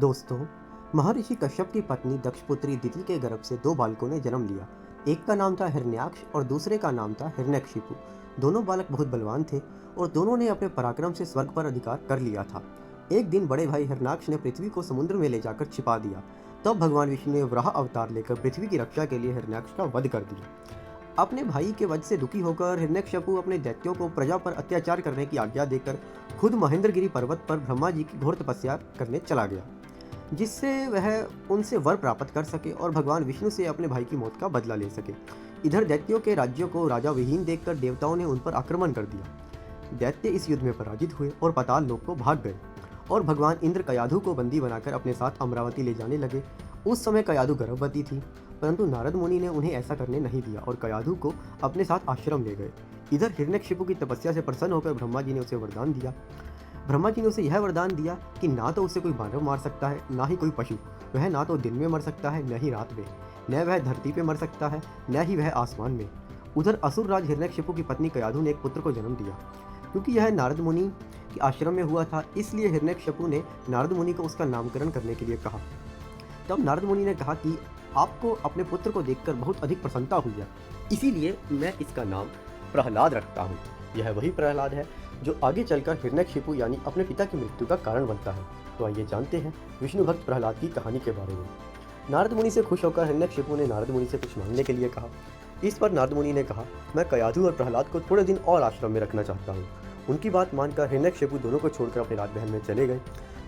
दोस्तों, महर्षि कश्यप की पत्नी दक्षपुत्री दिति के गर्भ से दो बालकों ने जन्म लिया। एक का नाम था हिरण्याक्ष और दूसरे का नाम था हिरण्यकशिपु। दोनों बालक बहुत बलवान थे और दोनों ने अपने पराक्रम से स्वर्ग पर अधिकार कर लिया था। एक दिन बड़े भाई हिरण्याक्ष ने पृथ्वी को समुद्र में ले जाकर छिपा दिया। तब भगवान विष्णु ने वराह अवतार लेकर पृथ्वी की रक्षा के लिए हिरण्याक्ष का वध कर दिया। अपने भाई के वध से दुखी होकर हिरण्यकशिपु अपने दैत्यों को प्रजा पर अत्याचार करने की आज्ञा देकर खुद महेंद्रगिरी पर्वत पर ब्रह्मा जी की घोर तपस्या करने चला गया, जिससे वह उनसे वर प्राप्त कर सके और भगवान विष्णु से अपने भाई की मौत का बदला ले सके। इधर दैत्यों के राज्यों को राजा विहीन देखकर देवताओं ने उन पर आक्रमण कर दिया। दैत्य इस युद्ध में पराजित हुए और पाताल लोक को भाग गए और भगवान इंद्र कयाधु को बंदी बनाकर अपने साथ अमरावती ले जाने लगे। उस समय कयाधु गर्भवती थी, परंतु नारद मुनि ने उन्हें ऐसा करने नहीं दिया और कयाधु को अपने साथ आश्रम ले गए। इधर हिरण्यकशिपु की तपस्या से प्रसन्न होकर ब्रह्मा जी ने उसे वरदान दिया। ब्रह्मा जी ने उसे यह वरदान दिया कि ना तो उसे कोई मानव मार सकता है, ना ही कोई पशु। वह ना तो दिन में मर सकता है, न ही रात में। न वह धरती पे मर सकता है, न ही वह आसमान में। उधर असुर राज हिरण्यकशिपु की पत्नी कयाधु ने एक पुत्र को जन्म दिया। क्योंकि यह नारद मुनि के आश्रम में हुआ था, इसलिए हिरण्यकशिपु ने नारद मुनि को उसका नामकरण करने के लिए कहा। तब नारद मुनि ने कहा कि आपको अपने पुत्र को देखकर बहुत अधिक प्रसन्नता हुई है, इसीलिए मैं इसका नाम प्रहलाद रखता हूँ। यह वही प्रहलाद है जो आगे चलकर हिरण्यकशिपु यानी अपने पिता की मृत्यु का कारण बनता है। तो आइए जानते हैं विष्णु भक्त प्रहलाद की कहानी के बारे में। नारद मुनि से खुश होकर हिरण्यकशिपु ने नारद मुनि से कुछ मांगने के लिए कहा। इस पर नारद मुनि ने कहा, मैं कयाधु और प्रहलाद को थोड़े दिन और आश्रम में रखना चाहता हूँ। उनकी बात मानकर हिरण्यकशिपु दोनों को छोड़कर अपने राजमहल में चले गए।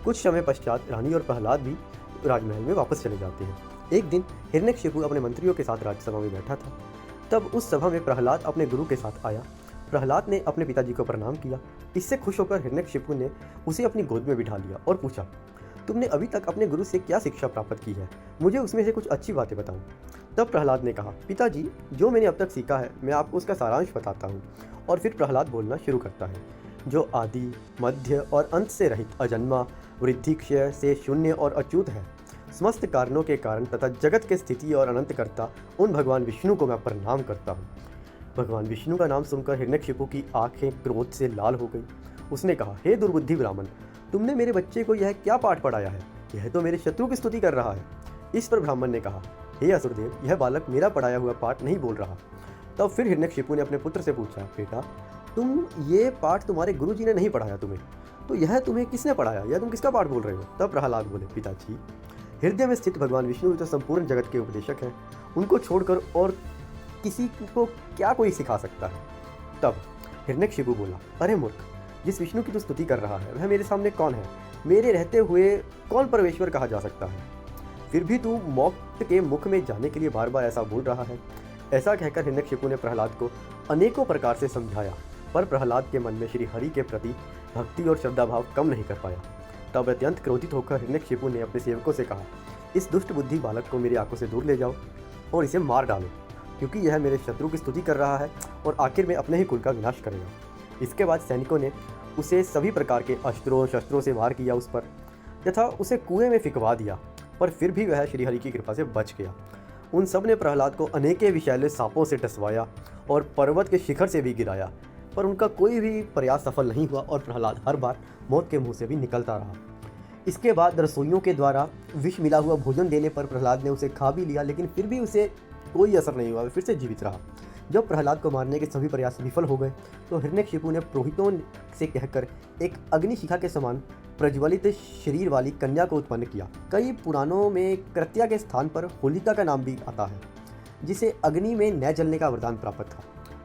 कुछ समय पश्चात रानी और प्रहलाद भी राजमहल में वापस चले जाते हैं। एक दिन हिरण्यकशिपु अपने मंत्रियों के साथ राज्यसभा में बैठा था। तब उस सभा में प्रहलाद अपने गुरु के साथ आया। प्रहलाद ने अपने पिताजी को प्रणाम किया। इससे खुश होकर हिरण्यकशिपु ने उसे अपनी गोद में बिठा लिया और पूछा, तुमने अभी तक अपने गुरु से क्या शिक्षा प्राप्त की है? मुझे उसमें से कुछ अच्छी बातें बताओ। तब प्रहलाद ने कहा, पिताजी, जो मैंने अब तक सीखा है मैं आपको उसका सारांश बताता हूँ। और फिर प्रहलाद बोलना शुरू करता है। जो आदि, मध्य और अंत से रहित, अजन्मा, वृद्धि क्षय से शून्य और अच्युत है, समस्त कारणों के कारण तथा जगत के स्थिति और अनंतकर्ता उन भगवान विष्णु को मैं प्रणाम करता हूँ। भगवान विष्णु का नाम सुनकर हिरण्यकशिपु की आंखें क्रोध से लाल हो गई। उसने कहा, हे दुर्बुद्धि ब्राह्मण, तुमने मेरे बच्चे को यह क्या पाठ पढ़ाया है? यह तो मेरे शत्रु की स्तुति कर रहा है। इस पर ब्राह्मण ने कहा, हे असुरदेव, यह बालक मेरा पढ़ाया हुआ पाठ नहीं बोल रहा। तब फिर हिरण्यकशिपु ने अपने पुत्र से पूछा, बेटा, तुम ये पाठ तुम्हारे गुरु जी ने नहीं पढ़ाया तुम्हें, तो यह तुम्हें किसने पढ़ाया? यह तुम किसका पाठ बोल रहे हो? तब प्रहलाद बोले, पिताजी, हृदय में स्थित भगवान विष्णु तो संपूर्ण जगत के उपदेशक हैं। उनको छोड़कर और किसी को क्या कोई सिखा सकता है? तब हिरण्यकशिपु बोला, अरे मूर्ख, जिस विष्णु की तू स्तुति कर रहा है वह मेरे सामने कौन है? मेरे रहते हुए कौन परमेश्वर कहा जा सकता है? फिर भी तू मौत के मुख में जाने के लिए बार बार ऐसा बोल रहा है। ऐसा कहकर हिरण्यकशिपु ने प्रहलाद को अनेकों प्रकार से समझाया, पर प्रहलाद के मन में श्री हरि के प्रति भक्ति और श्रद्धाभाव कम नहीं कर पाया। तब अत्यंत क्रोधित होकर हिरण्यकशिपु ने अपने सेवकों से कहा, इस दुष्ट बुद्धि बालक को मेरी आंखों से दूर ले जाओ और इसे मार डालो, क्योंकि यह मेरे शत्रु की स्तुति कर रहा है और आखिर में अपने ही कुल का विनाश करेगा। इसके बाद सैनिकों ने उसे सभी प्रकार के अस्त्रों शस्त्रों से वार किया उस पर, तथा उसे कुएं में फिकवा दिया, पर फिर भी वह श्रीहरि की कृपा से बच गया। उन सब ने प्रहलाद को अनेके विषैले सांपों से टसवाया और पर्वत के शिखर से भी गिराया, पर उनका कोई भी प्रयास सफल नहीं हुआ और प्रहलाद हर बार मौत के मुंह से भी निकलता रहा। इसके बाद रसोइयों के द्वारा विष मिला हुआ भोजन देने पर प्रहलाद ने उसे खा भी लिया, लेकिन फिर भी उसे कोई असर नहीं हुआ, वह फिर से जीवित रहा। जब प्रहलाद को मारने के सभी प्रयास विफल हो गए तो हिरण्यकशिपु ने पुरोहितों से कहकर एक अग्निशिखा के समान प्रज्वलित शरीर वाली कन्या को उत्पन्न किया। कई पुराणों में कृत्या के स्थान पर होलिका का नाम भी आता है, जिसे अग्नि में न जलने का वरदान प्राप्त था।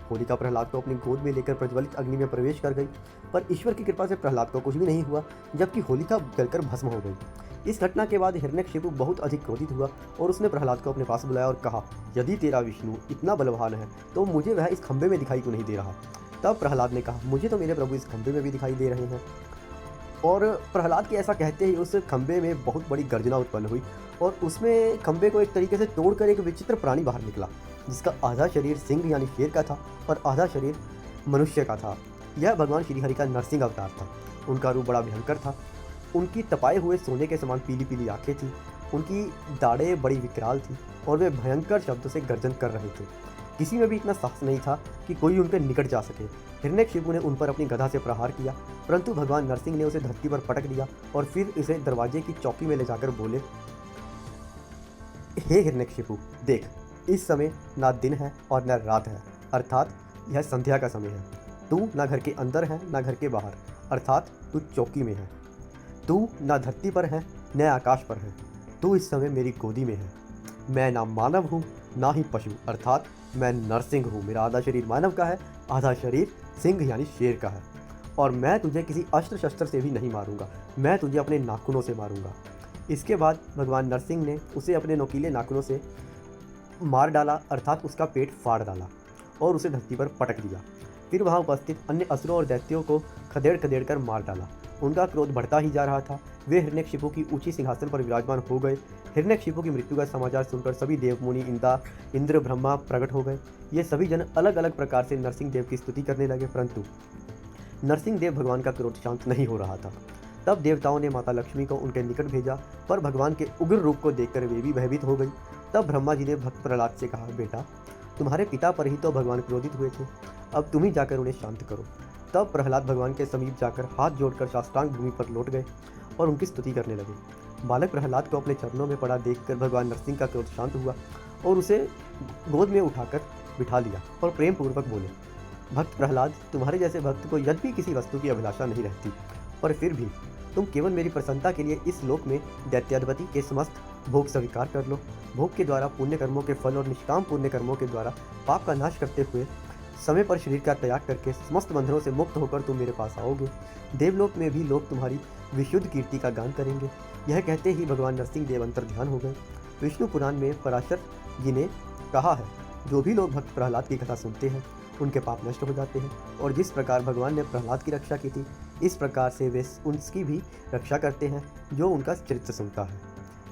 होलिका प्रहलाद को अपनी गोद में लेकर प्रज्वलित अग्नि में प्रवेश कर गई, पर ईश्वर की कृपा से प्रहलाद को कुछ भी नहीं हुआ, जबकि होलिका जलकर भस्म हो गई। इस घटना के बाद हिरण्यकशिपु बहुत अधिक क्रोधित हुआ और उसने प्रहलाद को अपने पास बुलाया और कहा, यदि तेरा विष्णु इतना बलवान है तो मुझे वह इस खंबे में दिखाई क्यों नहीं दे रहा? तब प्रहलाद ने कहा, मुझे तो मेरे प्रभु इस खंबे में भी दिखाई दे रहे हैं। और प्रहलाद के ऐसा कहते ही उस खंबे में बहुत बड़ी गर्जना उत्पन्न हुई और उसमें खंबे को एक तरीके से तोड़कर एक विचित्र प्राणी बाहर निकला, जिसका आधा शरीर सिंह यानी शेर का था और आधा शरीर मनुष्य का था। यह भगवान श्रीहरि का नरसिंह अवतार था। उनका रूप बड़ा भयंकर था। उनकी तपाए हुए सोने के समान पीली पीली आंखें थीं, उनकी दाढ़ें बड़ी विकराल थीं और वे भयंकर शब्दों से गर्जन कर रहे थे। किसी में भी इतना साहस नहीं था कि कोई उनके निकट जा सके। हिरण्यकशिपु ने उन पर अपनी गदा से प्रहार किया, परंतु भगवान नरसिंह ने उसे धरती पर पटक दिया और फिर उसे दरवाजे की चौकी में ले जाकर बोले, हे हिरण्यकशिपु, देख, इस समय ना दिन है और न रात है, अर्थात यह संध्या का समय है। तू ना घर के अंदर है ना घर के बाहर, अर्थात तू चौकी में है। तू ना धरती पर है न आकाश पर है, तू इस समय मेरी गोदी में है। मैं ना मानव हूँ ना ही पशु, अर्थात मैं नरसिंह हूँ। मेरा आधा शरीर मानव का है, आधा शरीर सिंह यानी शेर का है। और मैं तुझे किसी अस्त्र शस्त्र से भी नहीं मारूंगा, मैं तुझे अपने नाखूनों से मारूंगा। इसके बाद भगवान नरसिंह ने उसे अपने नोकीले नाखूनों से मार डाला, अर्थात उसका पेट फाड़ डाला और उसे धरती पर पटक दिया। फिर वहाँ उपस्थित अन्य असुरों और दैत्यों को खदेड़ खदेड़ कर मार डाला। उनका क्रोध बढ़ता ही जा रहा था। वे हिरण्यकशिपु की ऊंची सिंहासन पर विराजमान हो गए। हिरण्यकशिपु की मृत्यु का समाचार सुनकर सभी देवमुनि, इंद्र, ब्रह्मा प्रकट हो गए। ये सभी जन अलग अलग प्रकार से नरसिंह देव की स्तुति करने लगे, परंतु नरसिंह देव भगवान का क्रोध शांत नहीं हो रहा था। तब देवताओं ने माता लक्ष्मी को उनके निकट भेजा, पर भगवान के उग्र रूप को देखकर वे भी भयभीत हो गई। तब ब्रह्मा जी ने भक्त प्रहलाद से कहा, बेटा, तुम्हारे पिता पर ही तो भगवान क्रोधित हुए थे, अब तुम ही जाकर उन्हें शांत करो। तब प्रहलाद भगवान के समीप जाकर हाथ जोड़कर साष्टांग भूमि पर लौट गए और उनकी स्तुति करने लगे। बालक प्रहलाद को अपने चरणों में पड़ा देखकर भगवान नरसिंह का क्रोध शांत हुआ और उसे गोद में उठाकर बिठा लिया और प्रेम पूर्वक बोले, भक्त प्रहलाद, तुम्हारे जैसे भक्त को यद्यपि किसी वस्तु की अभिलाषा नहीं रहती, पर फिर भी तुम केवल मेरी प्रसन्नता के लिए इस लोक में दैत्याधिपति के समस्त भोग स्वीकार कर लो। भोग के द्वारा पुण्य कर्मों के फल और निष्काम पुण्य कर्मों के द्वारा पाप का नाश करते हुए समय पर शरीर का त्याग करके समस्त बंधनों से मुक्त होकर तुम मेरे पास आओगे। देवलोक में भी लोग तुम्हारी विशुद्ध कीर्ति का गान करेंगे। यह कहते ही भगवान नरसिंह देव अंतर ध्यान हो गए। विष्णु पुराण में पराशर जी ने कहा है, जो भी लोग भक्त प्रहलाद की कथा सुनते हैं उनके पाप नष्ट हो जाते हैं, और जिस प्रकार भगवान ने प्रहलाद की रक्षा की थी, इस प्रकार से वे उसकी भी रक्षा करते हैं जो उनका चरित्र सुनता है।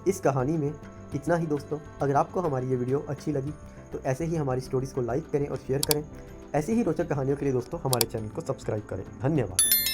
इस कहानी में इतना ही दोस्तों। अगर आपको हमारी ये वीडियो अच्छी लगी तो ऐसे ही हमारी स्टोरीज़ को लाइक करें और शेयर करें। ऐसी ही रोचक कहानियों के लिए दोस्तों हमारे चैनल को सब्सक्राइब करें। धन्यवाद।